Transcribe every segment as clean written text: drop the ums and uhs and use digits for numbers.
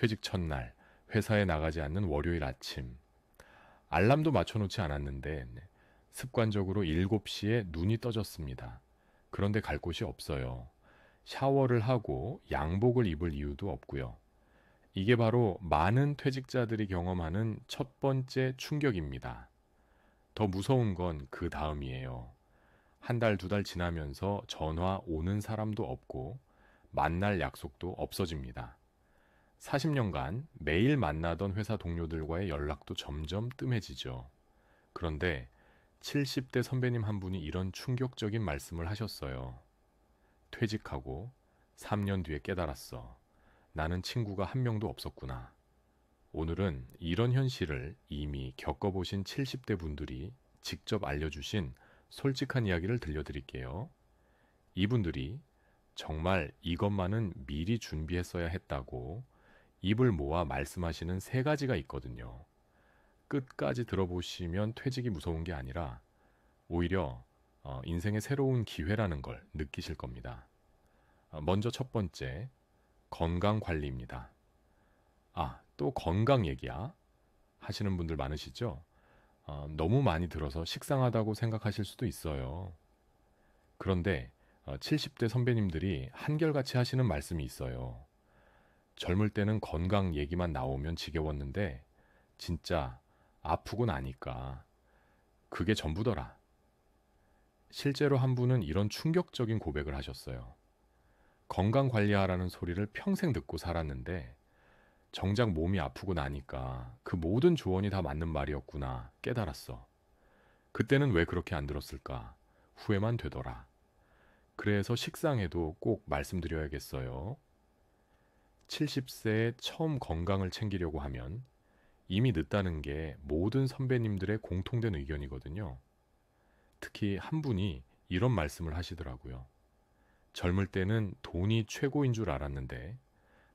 퇴직 첫날, 회사에 나가지 않는 월요일 아침. 알람도 맞춰놓지 않았는데 습관적으로 7시에 눈이 떠졌습니다. 그런데 갈 곳이 없어요. 샤워를 하고 양복을 입을 이유도 없고요. 이게 바로 많은 퇴직자들이 경험하는 첫 번째 충격입니다. 더 무서운 건 그 다음이에요. 한 달, 2달 지나면서 전화 오는 사람도 없고 만날 약속도 없어집니다. 40년간 매일 만나던 회사 동료들과의 연락도 점점 뜸해지죠. 그런데 70대 선배님 한 분이 이런 충격적인 말씀을 하셨어요. 퇴직하고 3년 뒤에 깨달았어. 나는 친구가 한 명도 없었구나. 오늘은 이런 현실을 이미 겪어보신 70대 분들이 직접 알려주신 솔직한 이야기를 들려드릴게요. 이분들이 정말 이것만은 미리 준비했어야 했다고 입을 모아 말씀하시는 3가지가 있거든요. 끝까지 들어보시면 퇴직이 무서운 게 아니라 오히려 인생의 새로운 기회라는 걸 느끼실 겁니다. 먼저 첫 번째, 건강 관리입니다. 또 건강 얘기야? 하시는 분들 많으시죠? 너무 많이 들어서 식상하다고 생각하실 수도 있어요. 그런데 70대 선배님들이 한결같이 하시는 말씀이 있어요. 젊을 때는 건강 얘기만 나오면 지겨웠는데 진짜 아프고 나니까 그게 전부더라. 실제로 한 분은 이런 충격적인 고백을 하셨어요. 건강 관리하라는 소리를 평생 듣고 살았는데 정작 몸이 아프고 나니까 그 모든 조언이 다 맞는 말이었구나 깨달았어. 그때는 왜 그렇게 안 들었을까? 후회만 되더라. 그래서 식상해도 꼭 말씀드려야겠어요. 70세에 처음 건강을 챙기려고 하면 이미 늦다는 게 모든 선배님들의 공통된 의견이거든요. 특히 한 분이 이런 말씀을 하시더라고요. 젊을 때는 돈이 최고인 줄 알았는데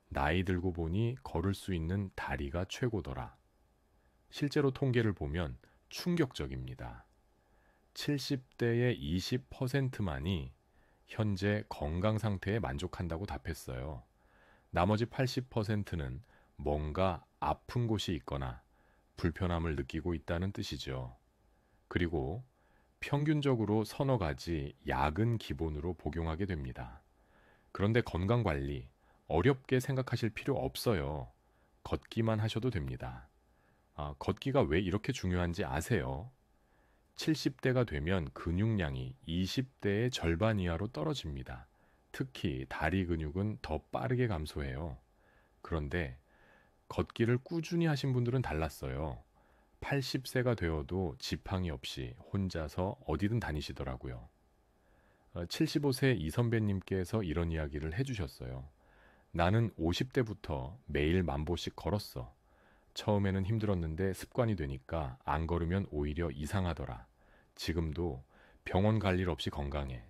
나이 들고 보니 걸을 수 있는 다리가 최고더라. 실제로 통계를 보면 충격적입니다. 70대의 20%만이 현재 건강 상태에 만족한다고 답했어요. 나머지 80%는 뭔가 아픈 곳이 있거나 불편함을 느끼고 있다는 뜻이죠. 그리고 평균적으로 서너 가지 약은 기본으로 복용하게 됩니다. 그런데 건강관리 어렵게 생각하실 필요 없어요. 걷기만 하셔도 됩니다. 걷기가 왜 이렇게 중요한지 아세요? 70대가 되면 근육량이 20대의 절반 이하로 떨어집니다. 특히 다리 근육은 더 빠르게 감소해요. 그런데 걷기를 꾸준히 하신 분들은 달랐어요. 80세가 되어도 지팡이 없이 혼자서 어디든 다니시더라고요. 75세 이 선배님께서 이런 이야기를 해주셨어요. 나는 50대부터 매일 10,000보씩 걸었어. 처음에는 힘들었는데 습관이 되니까 안 걸으면 오히려 이상하더라. 지금도 병원 갈 일 없이 건강해.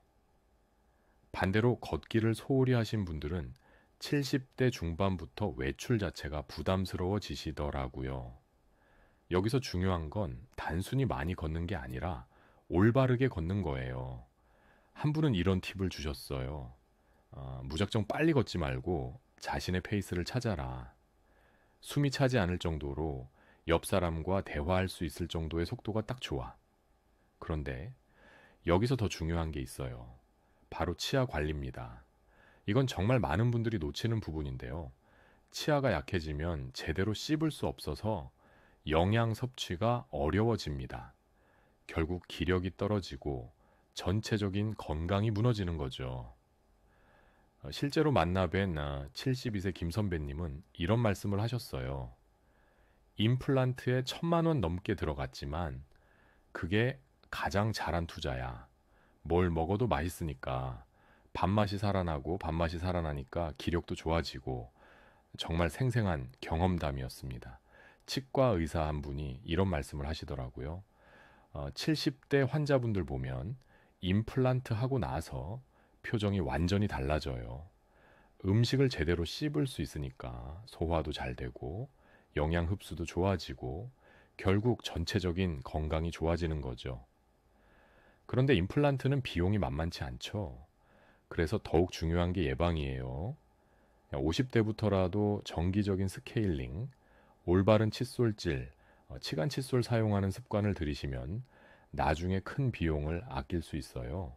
반대로 걷기를 소홀히 하신 분들은 70대 중반부터 외출 자체가 부담스러워지시더라고요. 여기서 중요한 건 단순히 많이 걷는 게 아니라 올바르게 걷는 거예요. 한 분은 이런 팁을 주셨어요. 무작정 빨리 걷지 말고 자신의 페이스를 찾아라. 숨이 차지 않을 정도로 옆 사람과 대화할 수 있을 정도의 속도가 딱 좋아. 그런데 여기서 더 중요한 게 있어요. 바로 치아 관리입니다. 이건 정말 많은 분들이 놓치는 부분인데요. 치아가 약해지면 제대로 씹을 수 없어서 영양 섭취가 어려워집니다. 결국 기력이 떨어지고 전체적인 건강이 무너지는 거죠. 실제로 만나뵌 72세 김 선배님은 이런 말씀을 하셨어요. 임플란트에 1,000만 원 넘게 들어갔지만 그게 가장 잘한 투자야. 뭘 먹어도 맛있으니까 밥맛이 살아나고 밥맛이 살아나니까 기력도 좋아지고 정말 생생한 경험담이었습니다. 치과 의사 한 분이 이런 말씀을 하시더라고요. 70대 환자분들 보면 임플란트 하고 나서 표정이 완전히 달라져요. 음식을 제대로 씹을 수 있으니까 소화도 잘 되고 영양 흡수도 좋아지고 결국 전체적인 건강이 좋아지는 거죠. 그런데 임플란트는 비용이 만만치 않죠. 그래서 더욱 중요한 게 예방이에요. 50대부터라도 정기적인 스케일링, 올바른 칫솔질, 치간 칫솔 사용하는 습관을 들이시면 나중에 큰 비용을 아낄 수 있어요.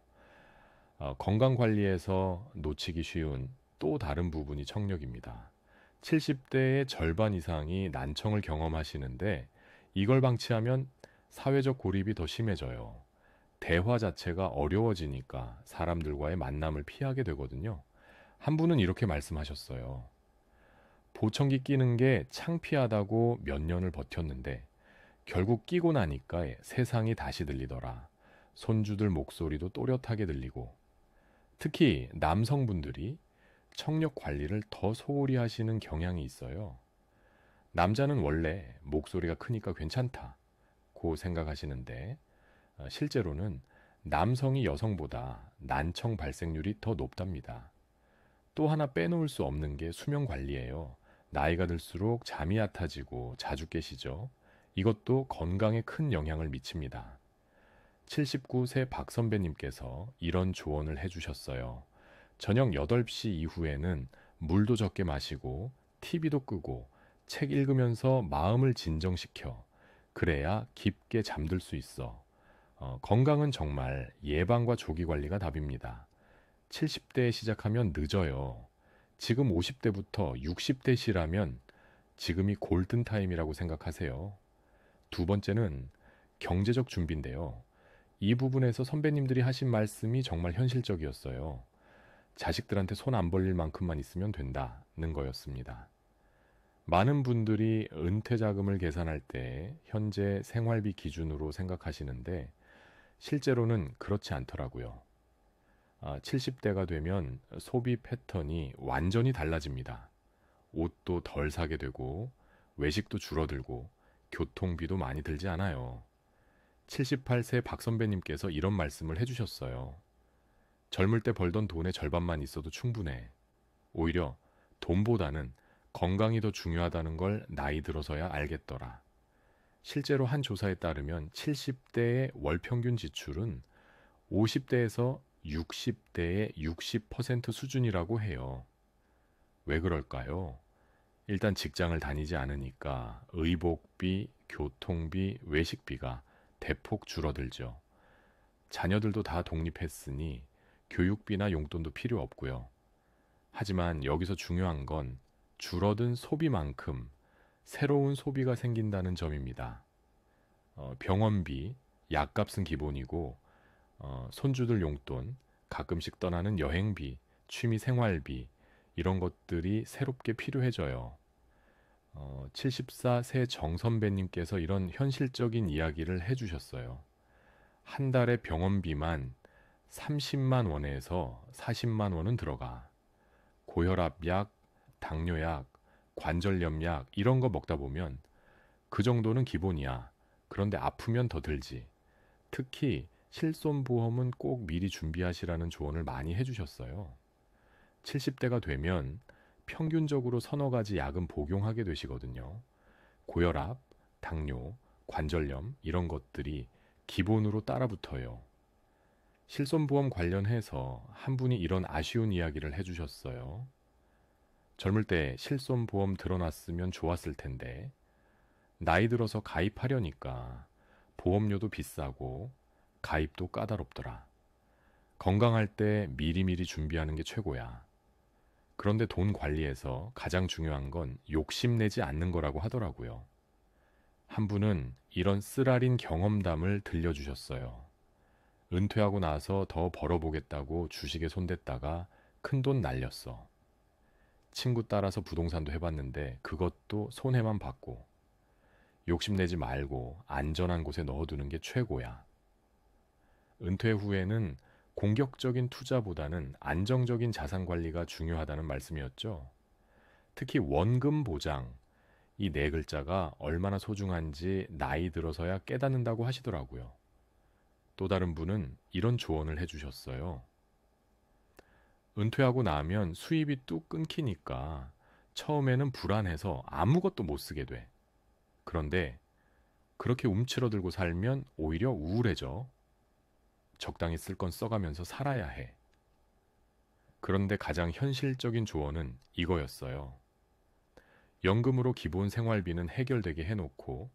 건강 관리에서 놓치기 쉬운 또 다른 부분이 청력입니다. 70대의 절반 이상이 난청을 경험하시는데 이걸 방치하면 사회적 고립이 더 심해져요. 대화 자체가 어려워지니까 사람들과의 만남을 피하게 되거든요. 한 분은 이렇게 말씀하셨어요. 보청기 끼는 게 창피하다고 몇 년을 버텼는데 결국 끼고 나니까 세상이 다시 들리더라. 손주들 목소리도 또렷하게 들리고 특히 남성분들이 청력 관리를 더 소홀히 하시는 경향이 있어요. 남자는 원래 목소리가 크니까 괜찮다고 생각하시는데 실제로는 남성이 여성보다 난청 발생률이 더 높답니다. 또 하나 빼놓을 수 없는 게 수면 관리예요. 나이가 들수록 잠이 얕아지고 자주 깨시죠. 이것도 건강에 큰 영향을 미칩니다. 79세 박 선배님께서 이런 조언을 해주셨어요. 저녁 8시 이후에는 물도 적게 마시고 TV도 끄고 책 읽으면서 마음을 진정시켜. 그래야 깊게 잠들 수 있어. 건강은 정말 예방과 조기 관리가 답입니다. 70대에 시작하면 늦어요. 지금 50대부터 60대시라면 지금이 골든타임이라고 생각하세요. 두 번째는 경제적 준비인데요. 이 부분에서 선배님들이 하신 말씀이 정말 현실적이었어요. 자식들한테 손 안 벌릴 만큼만 있으면 된다는 거였습니다. 많은 분들이 은퇴 자금을 계산할 때 현재 생활비 기준으로 생각하시는데 실제로는 그렇지 않더라고요. 70대가 되면 소비 패턴이 완전히 달라집니다. 옷도 덜 사게 되고 외식도 줄어들고 교통비도 많이 들지 않아요. 78세 박 선배님께서 이런 말씀을 해주셨어요. 젊을 때 벌던 돈의 절반만 있어도 충분해. 오히려 돈보다는 건강이 더 중요하다는 걸 나이 들어서야 알겠더라. 실제로 한 조사에 따르면 70대의 월 평균 지출은 50대에서 60대의 60% 수준이라고 해요. 왜 그럴까요? 일단 직장을 다니지 않으니까 의복비, 교통비, 외식비가 대폭 줄어들죠. 자녀들도 다 독립했으니 교육비나 용돈도 필요 없고요. 하지만 여기서 중요한 건 줄어든 소비만큼 새로운 소비가 생긴다는 점입니다. 병원비, 약값은 기본이고 손주들 용돈, 가끔씩 떠나는 여행비, 취미 생활비 이런 것들이 새롭게 필요해져요. 74세 정 선배님께서 이런 현실적인 이야기를 해주셨어요. 한 달에 병원비만 30만 원에서 40만 원은 들어가. 고혈압 약, 당뇨약, 관절염 약 이런 거 먹다 보면 그 정도는 기본이야. 그런데 아프면 더 들지. 특히 실손보험은 꼭 미리 준비하시라는 조언을 많이 해주셨어요. 70대가 되면 평균적으로 서너 가지 약은 복용하게 되시거든요. 고혈압, 당뇨, 관절염 이런 것들이 기본으로 따라붙어요. 실손보험 관련해서 한 분이 이런 아쉬운 이야기를 해주셨어요. 젊을 때 실손보험 들어놨으면 좋았을 텐데 나이 들어서 가입하려니까 보험료도 비싸고 가입도 까다롭더라. 건강할 때 미리미리 준비하는 게 최고야. 그런데 돈 관리에서 가장 중요한 건 욕심내지 않는 거라고 하더라고요. 한 분은 이런 쓰라린 경험담을 들려주셨어요. 은퇴하고 나서 더 벌어보겠다고 주식에 손댔다가 큰돈 날렸어. 친구 따라서 부동산도 해봤는데 그것도 손해만 봤고 욕심내지 말고 안전한 곳에 넣어두는 게 최고야. 은퇴 후에는 공격적인 투자보다는 안정적인 자산 관리가 중요하다는 말씀이었죠. 특히 원금 보장, 이 네 글자가 얼마나 소중한지 나이 들어서야 깨닫는다고 하시더라고요. 또 다른 분은 이런 조언을 해주셨어요. 은퇴하고 나면 수입이 뚝 끊기니까 처음에는 불안해서 아무것도 못 쓰게 돼. 그런데 그렇게 움츠러들고 살면 오히려 우울해져. 적당히 쓸 건 써가면서 살아야 해. 그런데 가장 현실적인 조언은 이거였어요. 연금으로 기본 생활비는 해결되게 해놓고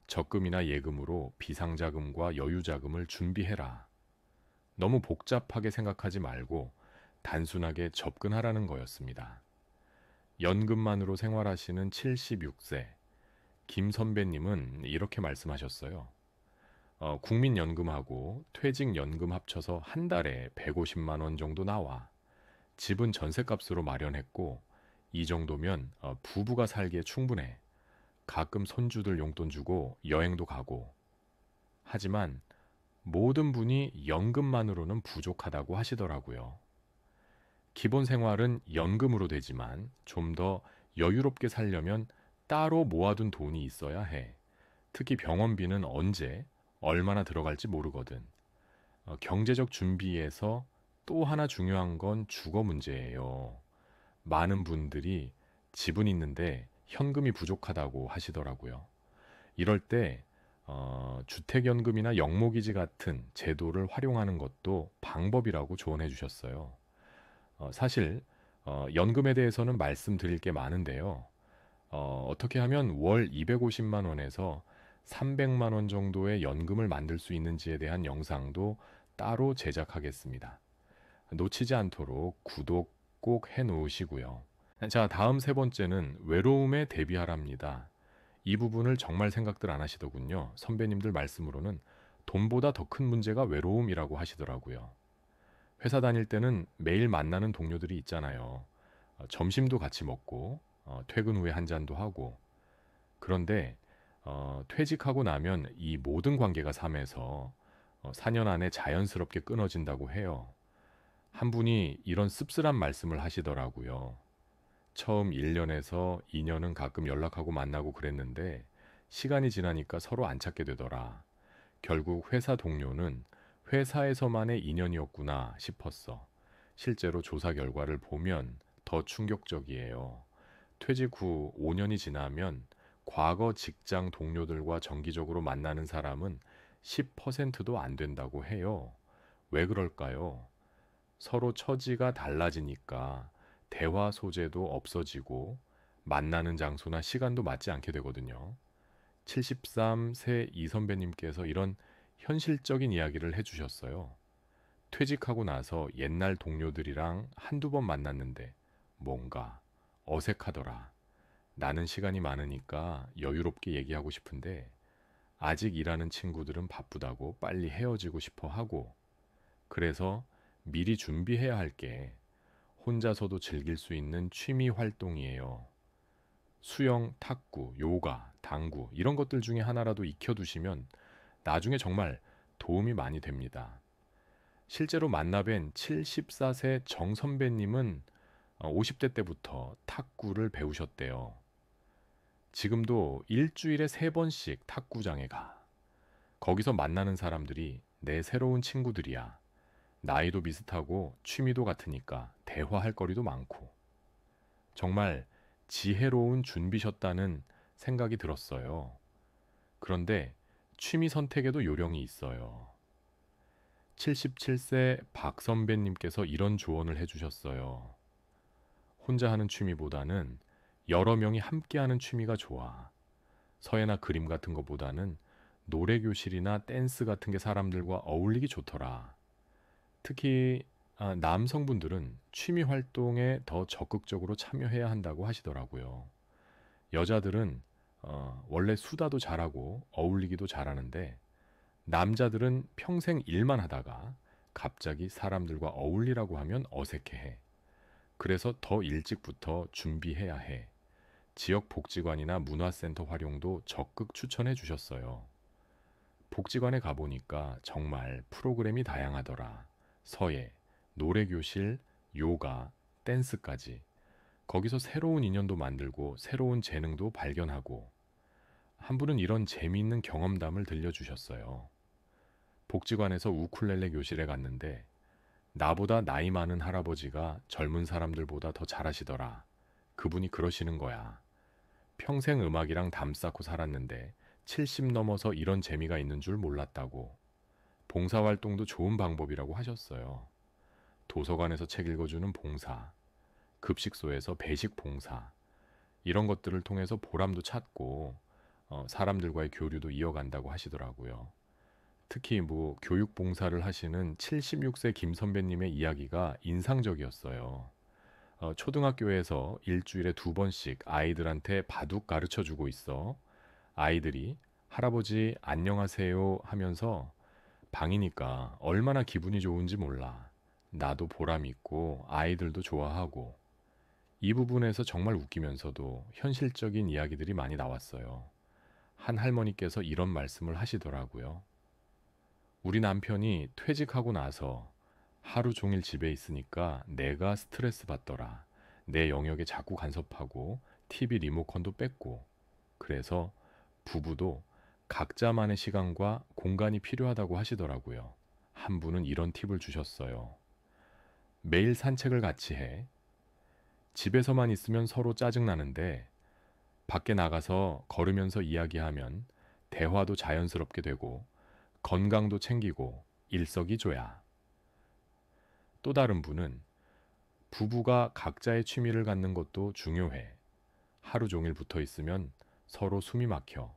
적금이나 예금으로 비상자금과 여유자금을 준비해라. 너무 복잡하게 생각하지 말고 단순하게 접근하라는 거였습니다. 연금만으로 생활하시는 76세 김 선배님은 이렇게 말씀하셨어요. 국민연금하고 퇴직연금 합쳐서 한 달에 150만 원 정도 나와. 집은 전셋값으로 마련했고 이 정도면 부부가 살기에 충분해. 가끔 손주들 용돈 주고 여행도 가고. 하지만 모든 분이 연금만으로는 부족하다고 하시더라고요. 기본 생활은 연금으로 되지만 좀 더 여유롭게 살려면 따로 모아둔 돈이 있어야 해. 특히 병원비는 언제, 얼마나 들어갈지 모르거든. 경제적 준비에서 또 하나 중요한 건 주거 문제예요. 많은 분들이 집은 있는데 현금이 부족하다고 하시더라고요. 이럴 때 주택연금이나 영모기지 같은 제도를 활용하는 것도 방법이라고 조언해 주셨어요. 사실 연금에 대해서는 말씀드릴 게 많은데요. 어떻게 하면 월 250만 원에서 300만 원 정도의 연금을 만들 수 있는지에 대한 영상도 따로 제작하겠습니다. 놓치지 않도록 구독 꼭 해 놓으시고요. 자, 다음 세 번째는 외로움에 대비하랍니다. 이 부분을 정말 생각들 안 하시더군요. 선배님들 말씀으로는 돈보다 더 큰 문제가 외로움이라고 하시더라고요. 회사 다닐 때는 매일 만나는 동료들이 있잖아요. 점심도 같이 먹고 퇴근 후에 한 잔도 하고. 그런데 퇴직하고 나면 이 모든 관계가 삶에서 4년 안에 자연스럽게 끊어진다고 해요. 한 분이 이런 씁쓸한 말씀을 하시더라고요. 처음 1년에서 2년은 가끔 연락하고 만나고 그랬는데 시간이 지나니까 서로 안 찾게 되더라. 결국 회사 동료는 회사에서만의 인연이었구나 싶었어. 실제로 조사 결과를 보면 더 충격적이에요. 퇴직 후 5년이 지나면 과거 직장 동료들과 정기적으로 만나는 사람은 10%도 안 된다고 해요. 왜 그럴까요? 서로 처지가 달라지니까 대화 소재도 없어지고 만나는 장소나 시간도 맞지 않게 되거든요. 73세 이 선배님께서 이런 현실적인 이야기를 해주셨어요. 퇴직하고 나서 옛날 동료들이랑 한두 번 만났는데 뭔가 어색하더라. 나는 시간이 많으니까 여유롭게 얘기하고 싶은데 아직 일하는 친구들은 바쁘다고 빨리 헤어지고 싶어 하고 그래서 미리 준비해야 할 게 혼자서도 즐길 수 있는 취미 활동이에요. 수영, 탁구, 요가, 당구 이런 것들 중에 하나라도 익혀두시면 나중에 정말 도움이 많이 됩니다. 실제로 만나뵌 74세 정 선배님은 50대 때부터 탁구를 배우셨대요. 지금도 일주일에 3번씩 탁구장에 가. 거기서 만나는 사람들이 내 새로운 친구들이야. 나이도 비슷하고 취미도 같으니까 대화할 거리도 많고. 정말 지혜로운 준비셨다는 생각이 들었어요. 그런데 취미 선택에도 요령이 있어요. 77세 박 선배님께서 이런 조언을 해주셨어요. 혼자 하는 취미보다는 여러 명이 함께하는 취미가 좋아. 서예나 그림 같은 것보다는 노래교실이나 댄스 같은 게 사람들과 어울리기 좋더라. 특히 남성분들은 취미 활동에 더 적극적으로 참여해야 한다고 하시더라고요. 여자들은 원래 수다도 잘하고 어울리기도 잘하는데 남자들은 평생 일만 하다가 갑자기 사람들과 어울리라고 하면 어색해해. 그래서 더 일찍부터 준비해야 해. 지역 복지관이나 문화센터 활용도 적극 추천해 주셨어요. 복지관에 가보니까 정말 프로그램이 다양하더라. 서예, 노래교실, 요가, 댄스까지. 거기서 새로운 인연도 만들고 새로운 재능도 발견하고 한 분은 이런 재미있는 경험담을 들려주셨어요. 복지관에서 우쿨렐레 교실에 갔는데 나보다 나이 많은 할아버지가 젊은 사람들보다 더 잘하시더라. 그분이 그러시는 거야. 평생 음악이랑 담 쌓고 살았는데 70 넘어서 이런 재미가 있는 줄 몰랐다고. 봉사활동도 좋은 방법이라고 하셨어요. 도서관에서 책 읽어주는 봉사, 급식소에서 배식 봉사, 이런 것들을 통해서 보람도 찾고 사람들과의 교류도 이어간다고 하시더라고요. 특히 뭐 교육 봉사를 하시는 76세 김 선배님의 이야기가 인상적이었어요. 초등학교에서 일주일에 2번씩 아이들한테 바둑 가르쳐 주고 있어. 아이들이 할아버지 안녕하세요 하면서 방이니까 얼마나 기분이 좋은지 몰라. 나도 보람 있고 아이들도 좋아하고. 이 부분에서 정말 웃기면서도 현실적인 이야기들이 많이 나왔어요. 한 할머니께서 이런 말씀을 하시더라고요. 우리 남편이 퇴직하고 나서 하루 종일 집에 있으니까 내가 스트레스 받더라. 내 영역에 자꾸 간섭하고 TV 리모컨도 뺐고. 그래서 부부도 각자만의 시간과 공간이 필요하다고 하시더라고요. 한 분은 이런 팁을 주셨어요. 매일 산책을 같이 해. 집에서만 있으면 서로 짜증나는데 밖에 나가서 걸으면서 이야기하면 대화도 자연스럽게 되고 건강도 챙기고 일석이조야. 또 다른 분은 부부가 각자의 취미를 갖는 것도 중요해. 하루 종일 붙어 있으면 서로 숨이 막혀.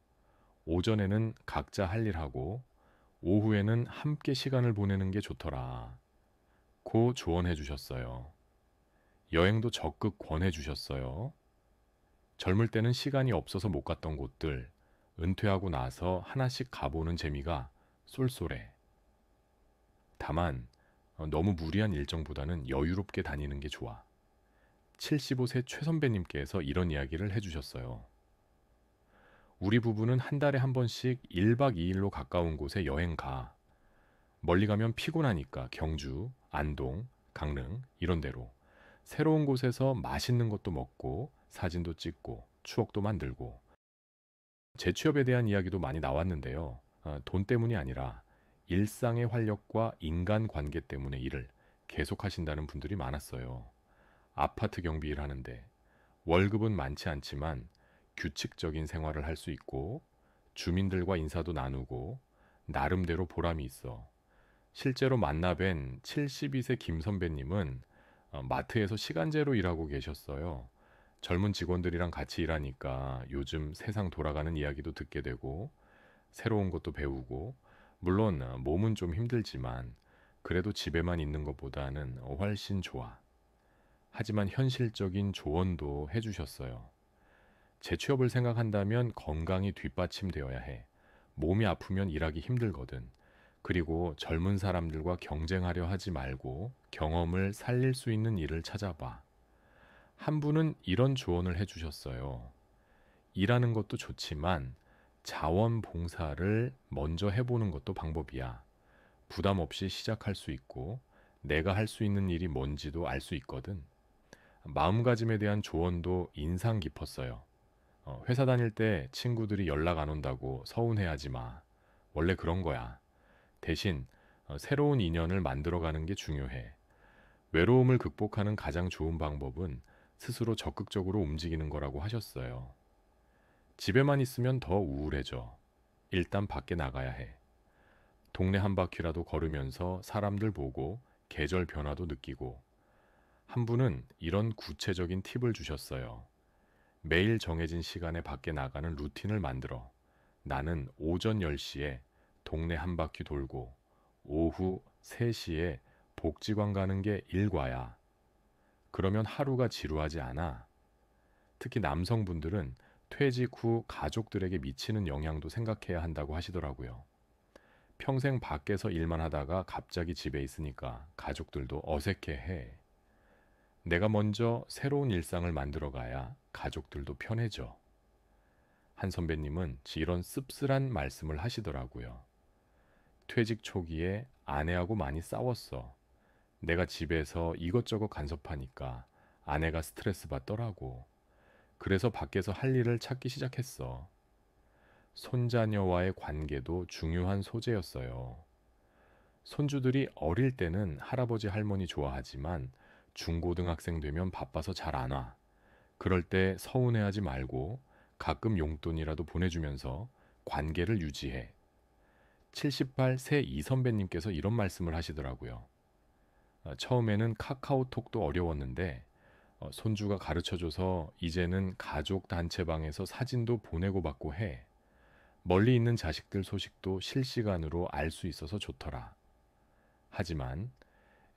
오전에는 각자 할 일 하고 오후에는 함께 시간을 보내는 게 좋더라. 고 조언해 주셨어요. 여행도 적극 권해 주셨어요. 젊을 때는 시간이 없어서 못 갔던 곳들, 은퇴하고 나서 하나씩 가보는 재미가 쏠쏠해. 다만 너무 무리한 일정보다는 여유롭게 다니는 게 좋아. 75세 최 선배님께서 이런 이야기를 해주셨어요. 우리 부부는 한 달에 한 번씩 1박 2일로 가까운 곳에 여행 가. 멀리 가면 피곤하니까 경주, 안동, 강릉 이런 데로. 새로운 곳에서 맛있는 것도 먹고 사진도 찍고 추억도 만들고. 재취업에 대한 이야기도 많이 나왔는데요. 돈 때문이 아니라 일상의 활력과 인간관계 때문에 일을 계속하신다는 분들이 많았어요. 아파트 경비 일하는데 월급은 많지 않지만 규칙적인 생활을 할 수 있고 주민들과 인사도 나누고 나름대로 보람이 있어. 실제로 만나뵌 72세 김 선배님은 마트에서 시간제로 일하고 계셨어요. 젊은 직원들이랑 같이 일하니까 요즘 세상 돌아가는 이야기도 듣게 되고 새로운 것도 배우고 물론 몸은 좀 힘들지만 그래도 집에만 있는 것보다는 훨씬 좋아. 하지만 현실적인 조언도 해주셨어요. 재취업을 생각한다면 건강이 뒷받침되어야 해. 몸이 아프면 일하기 힘들거든. 그리고 젊은 사람들과 경쟁하려 하지 말고 경험을 살릴 수 있는 일을 찾아봐. 한 분은 이런 조언을 해주셨어요. 일하는 것도 좋지만 자원봉사를 먼저 해보는 것도 방법이야. 부담 없이 시작할 수 있고 내가 할 수 있는 일이 뭔지도 알 수 있거든. 마음가짐에 대한 조언도 인상 깊었어요. 회사 다닐 때 친구들이 연락 안 온다고 서운해하지 마. 원래 그런 거야. 대신 새로운 인연을 만들어가는 게 중요해. 외로움을 극복하는 가장 좋은 방법은 스스로 적극적으로 움직이는 거라고 하셨어요. 집에만 있으면 더 우울해져. 일단 밖에 나가야 해. 동네 한 바퀴라도 걸으면서 사람들 보고 계절 변화도 느끼고. 한 분은 이런 구체적인 팁을 주셨어요. 매일 정해진 시간에 밖에 나가는 루틴을 만들어. 나는 오전 10시에 동네 한 바퀴 돌고 오후 3시에 복지관 가는 게 일과야. 그러면 하루가 지루하지 않아. 특히 남성분들은 퇴직 후 가족들에게 미치는 영향도 생각해야 한다고 하시더라고요. 평생 밖에서 일만 하다가 갑자기 집에 있으니까 가족들도 어색해해. 내가 먼저 새로운 일상을 만들어 가야 가족들도 편해져. 한 선배님은 이런 씁쓸한 말씀을 하시더라고요. 퇴직 초기에 아내하고 많이 싸웠어. 내가 집에서 이것저것 간섭하니까 아내가 스트레스 받더라고. 그래서 밖에서 할 일을 찾기 시작했어. 손자녀와의 관계도 중요한 소재였어요. 손주들이 어릴 때는 할아버지 할머니 좋아하지만 중고등학생 되면 바빠서 잘 안 와. 그럴 때 서운해하지 말고 가끔 용돈이라도 보내주면서 관계를 유지해. 78세 이 선배님께서 이런 말씀을 하시더라고요. 처음에는 카카오톡도 어려웠는데 손주가 가르쳐줘서 이제는 가족 단체방에서 사진도 보내고 받고 해. 멀리 있는 자식들 소식도 실시간으로 알 수 있어서 좋더라. 하지만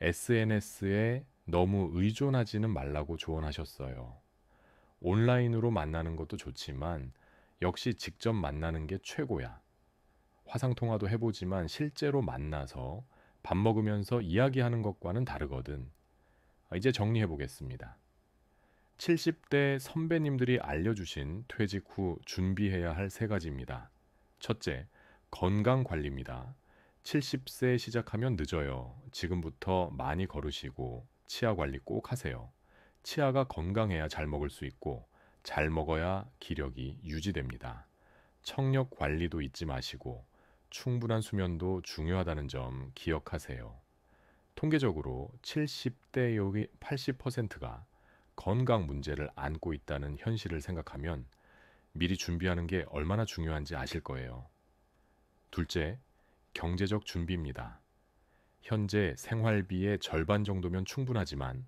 SNS에 너무 의존하지는 말라고 조언하셨어요. 온라인으로 만나는 것도 좋지만 역시 직접 만나는 게 최고야. 화상통화도 해보지만 실제로 만나서 밥 먹으면서 이야기하는 것과는 다르거든. 이제 정리해보겠습니다. 70대 선배님들이 알려주신 퇴직 후 준비해야 할 세 가지입니다. 첫째, 건강 관리입니다. 70세 시작하면 늦어요. 지금부터 많이 걸으시고 치아 관리 꼭 하세요. 치아가 건강해야 잘 먹을 수 있고 잘 먹어야 기력이 유지됩니다. 청력 관리도 잊지 마시고 충분한 수면도 중요하다는 점 기억하세요. 통계적으로 70대 여기 80%가 건강 문제를 안고 있다는 현실을 생각하면 미리 준비하는 게 얼마나 중요한지 아실 거예요. 둘째, 경제적 준비입니다. 현재 생활비의 절반 정도면 충분하지만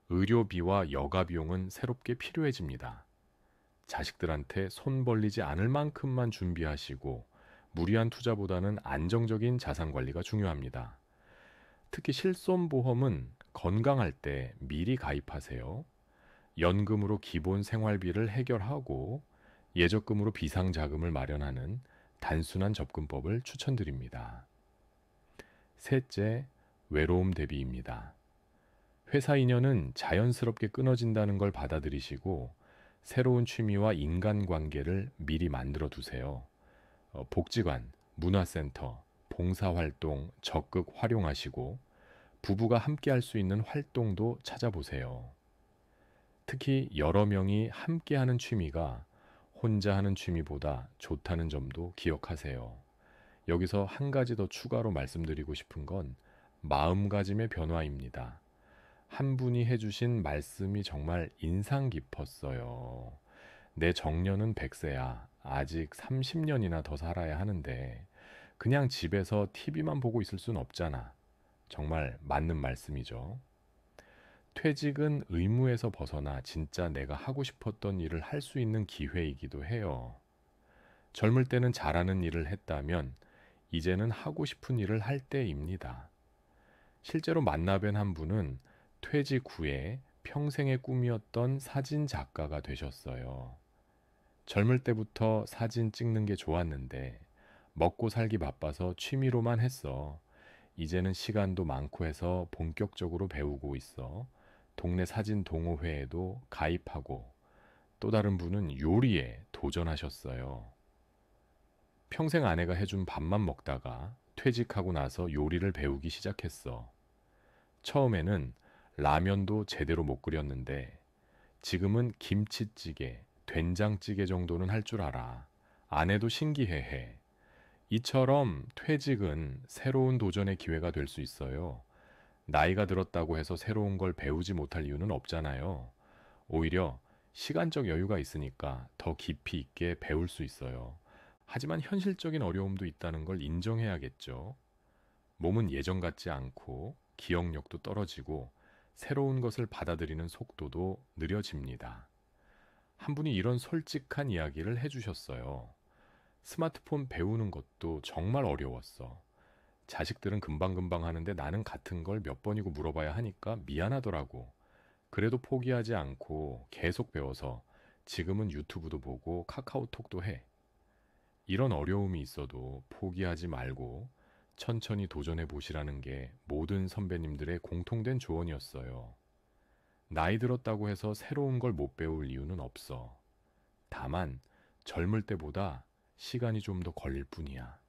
의료비와 여가 비용은 새롭게 필요해집니다. 자식들한테 손 벌리지 않을 만큼만 준비하시고 무리한 투자보다는 안정적인 자산 관리가 중요합니다. 특히 실손보험은 건강할 때 미리 가입하세요. 연금으로 기본 생활비를 해결하고 예적금으로 비상자금을 마련하는 단순한 접근법을 추천드립니다. 셋째, 외로움 대비입니다. 회사 인연은 자연스럽게 끊어진다는 걸 받아들이시고 새로운 취미와 인간관계를 미리 만들어 두세요. 복지관, 문화센터, 봉사활동 적극 활용하시고 부부가 함께 할 수 있는 활동도 찾아보세요. 특히 여러 명이 함께 하는 취미가 혼자 하는 취미보다 좋다는 점도 기억하세요. 여기서 한 가지 더 추가로 말씀드리고 싶은 건 마음가짐의 변화입니다. 한 분이 해주신 말씀이 정말 인상 깊었어요. 내 정년은 100세야. 아직 30년이나 더 살아야 하는데 그냥 집에서 TV만 보고 있을 순 없잖아. 정말 맞는 말씀이죠. 퇴직은 의무에서 벗어나 진짜 내가 하고 싶었던 일을 할 수 있는 기회이기도 해요. 젊을 때는 잘하는 일을 했다면 이제는 하고 싶은 일을 할 때입니다. 실제로 만나뵌 한 분은 퇴직 후에 평생의 꿈이었던 사진 작가가 되셨어요. 젊을 때부터 사진 찍는 게 좋았는데 먹고 살기 바빠서 취미로만 했어. 이제는 시간도 많고 해서 본격적으로 배우고 있어. 동네 사진 동호회에도 가입하고 또 다른 분은 요리에 도전하셨어요. 평생 아내가 해준 밥만 먹다가 퇴직하고 나서 요리를 배우기 시작했어. 처음에는 라면도 제대로 못 끓였는데 지금은 김치찌개, 된장찌개 정도는 할 줄 알아. 아내도 신기해해. 이처럼 퇴직은 새로운 도전의 기회가 될 수 있어요. 나이가 들었다고 해서 새로운 걸 배우지 못할 이유는 없잖아요. 오히려 시간적 여유가 있으니까 더 깊이 있게 배울 수 있어요. 하지만 현실적인 어려움도 있다는 걸 인정해야겠죠. 몸은 예전 같지 않고 기억력도 떨어지고 새로운 것을 받아들이는 속도도 느려집니다. 한 분이 이런 솔직한 이야기를 해주셨어요. 스마트폰 배우는 것도 정말 어려웠어. 자식들은 금방금방 하는데 나는 같은 걸 몇 번이고 물어봐야 하니까 미안하더라고. 그래도 포기하지 않고 계속 배워서 지금은 유튜브도 보고 카카오톡도 해. 이런 어려움이 있어도 포기하지 말고 천천히 도전해 보시라는 게 모든 선배님들의 공통된 조언이었어요. 나이 들었다고 해서 새로운 걸 못 배울 이유는 없어. 다만 젊을 때보다 시간이 좀 더 걸릴 뿐이야.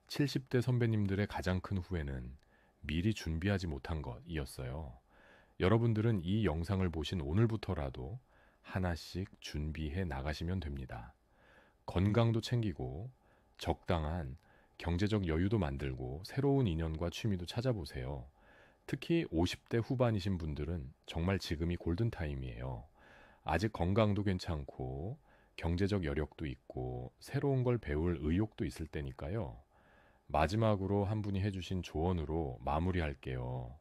70대 선배님들의 가장 큰 후회는 미리 준비하지 못한 것이었어요. 여러분들은 이 영상을 보신 오늘부터라도 하나씩 준비해 나가시면 됩니다. 건강도 챙기고 적당한 경제적 여유도 만들고 새로운 인연과 취미도 찾아보세요. 특히 50대 후반이신 분들은 정말 지금이 골든타임이에요. 아직 건강도 괜찮고 경제적 여력도 있고 새로운 걸 배울 의욕도 있을 때니까요. 마지막으로 한 분이 해주신 조언으로 마무리할게요.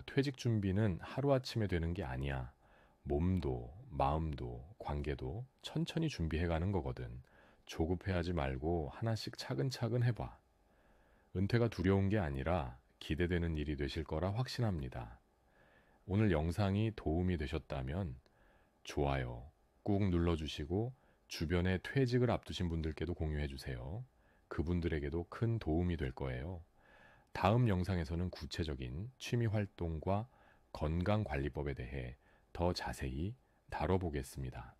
퇴직 준비는 하루아침에 되는 게 아니야. 몸도, 마음도, 관계도 천천히 준비해 가는 거거든. 조급해하지 말고 하나씩 차근차근 해봐. 은퇴가 두려운 게 아니라 기대되는 일이 되실 거라 확신합니다. 오늘 영상이 도움이 되셨다면 좋아요 꾹 눌러주시고 주변에 퇴직을 앞두신 분들께도 공유해 주세요. 그분들에게도 큰 도움이 될 거예요. 다음 영상에서는 구체적인 취미 활동과 건강관리법에 대해 더 자세히 다뤄보겠습니다.